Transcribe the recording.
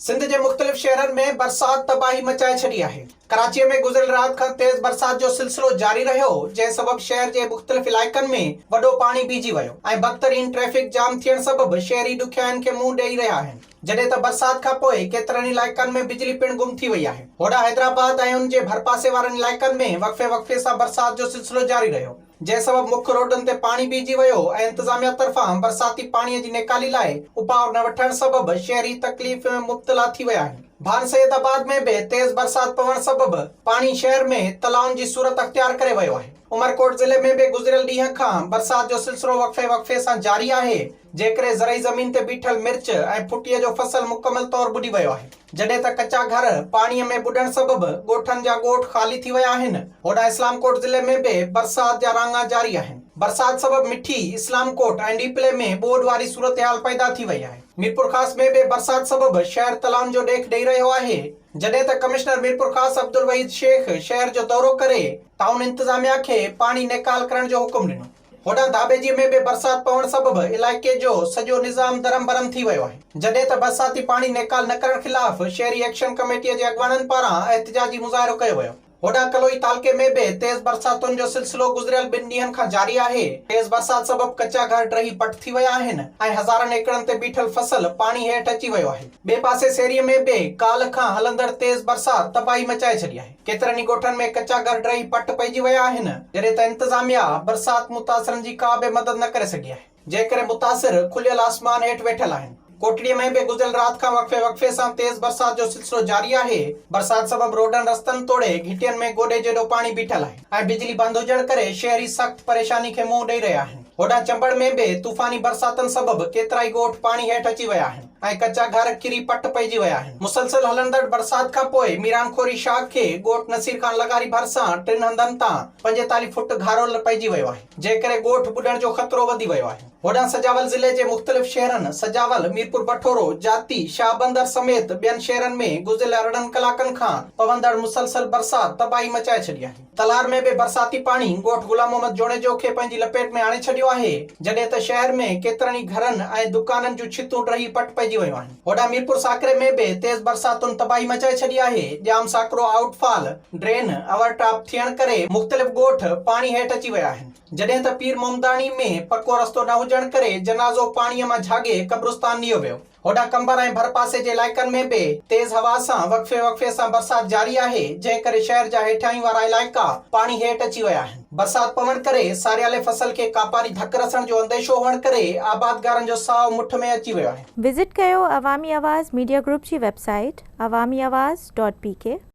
सिंध के मुख्तलिफ शहरन में बरसात तबाही मचाए छड़ी है। कराची में गुज़िरियल रात का तेज बरसात जो सिलसिलो जारी रहो, जै सबब शहर के मुख्तलिफ इलाकन में वडो पानी बीजी वो। बदतरीन ट्रैफिक जाम थियण सबब शहरी दुखियान के मुंह ॾेई रहा है। जडे त बरसात का पोइ केतरनि इलाकन में बिजली पिण गुम थी वई है। होड़ा हैदराबाद और उन जे भरपासे वारन इलाकन में वक्फे वक्फे से बरसात जो सिलसिलो जारी रहो, जै सबब मुख्य रोडन ते पानी बीजी वो। इंतजामिया तरफा बरसाती पानी की निकाली लाए उपाव न वठण सबब शहरी तकलीफ में मुब्तला थी वया है। भान सैयदाबाद में भी तेज बरसात पवण सबब पानी शहर में तलाउन की सूरत अख्तियार करे वो है। उमरकोट जिले में भी गुज़िरियल ॾींहं खां बरसात जो सिलसिलो वक्फे वक्फे से जारी है, जेकरे ज़रई ज़मीन ते बीठल मिर्च और फुटीअ जो फसल मुकम्मल तौर बुडी वो है। जडे त कच्चा घर पानी में बुडण सबब गोठन जा गोठ खाली थी वया आहिनि। होड़ा इस्लामकोट जिले में भी बरसात जा रांगा जारी है। बरसात सबब मिठी इस्लामकोट और डीपले में बोड वारी सूरत हाल पैदा थी वई है। मीरपुर खास में भी बरसात सबब शहर तलाउन जो ॾेख ॾेई रहो है। जडे त कमिश्नर मीरपुर खास अब्दुल वहीद शेख शहर जो दौरो करे टाउन इंतजामिया के पानी निकाल करण जो हुक्म दिनो। होड़ा दाबेजी में भी बरसात पवण सबब इलाके जो सजो निजाम दरम बरम थी वो है। जडे त बरसाती पानी निकाल न करण खिलाफ शहरी एक्शन कमेटी के अगवानन पारा एहतजाजी मुजाहिरो कयो वो। होड़ा कलोई तालके में भी तेज बरसातुन जो सिलसिलो गुज़िरियल 2 ॾींहनि खां जारी है। तेज बरसात सबब कच्चा घर ड्रही पट थी वया आहिनि ऐं हज़ारनि एकड़न ते बीठल फसल पानी हेठ अची वयो है। बे पासे सेरीअ में भी काल खां हलंदड़ तेज बरसात तबाही मचाए छड़ी है। केतरनि गोठन में कच्चा घर ड्रही पट पइजी वया आहिनि, जडे त इंतजामिया बरसात मुतासिरन जी का भी मदद न करे सघी है, जेकरे मुतासिर खुलियल आसमान हेठ वेठल आहिनि। कोटड़ीअ में भी गुज़िरियल रात का वक्फे वक्फे से तेज बरसात जो सिलसिलो जारी है। बरसात सबब रोडन रस्तन तोड़े घिटियन में गोडे जेडो पानी बीठल है। बिजली बंद हुजण करे शहरी सख्त परेशानी के मुंह ॾेई रहा है। होड़ा चंबड़ में भी तूफानी बरसातन सबब केतराई गोठ पानी हेठ अची वया आहिनि ऐं कच्चा घर किरी पट पइजी वया आहिनि। मुसलसल हलंदड़ बरसात का पोइ मीरानखोरी शाख के गोठ नसीर खान लगारी भरसा 3 हंधन तां 45 फुट घारो पइजी वयो है, जेकरे गोठ बुडण जो खतरो वधी वयो है। होड़ा सजावल जिले के मुख्तलिफ शहरन सजावल, मीरपुर बठोरो, जाती, शाहबंदर समेत बियन शहरन में गुज़िरियल 8 कलाकन खां पवंदड़ मुसलसल बरसात तबाही मचाए छड़ी है। तलार में भी बरसाती पानी गोठ गुलाम मोहम्मद जोड़े जो खे पंहिंजी लपेट में आणे छड़ियो है, जडे त शहर में केतरनि घरन ऐं दुकानन जूं छितूं ड्रही पट पइजी वयूं आहिनि। होड़ा मीरपुर साकरे में भी तेज बरसातुन तबाही मचाए छड़ी है। जाम साकरो आउटफॉल ड्रेन ओवरटॉप थियण करे मुख्तलिफ गोठ पानी हेठ अची वया आहिनि। जडे त पीर मोमदानी में पक्को रस्तो न हुजण करे जनाज़ो पानी में झागे कब्रिस्तान नियो वियो। होड़ा कंबर ऐं भरपासे जे इलाकन में भी तेज हवा से वक्फे वक्फे से बरसात जारी है, जंहिं करे शहर जा हेठाई वारा इलाका पानी हेठ अची वया आहिनि। बरसात पवण करे सारियाले फसल के कापारी धक रसण जो अंदेशो हुअण करे आबादगारन जो साव मुठ में अची वयो है। विजिट कयो अवामी आवाज़ मीडिया ग्रुप की वेबसाइट awamiawaz.pk।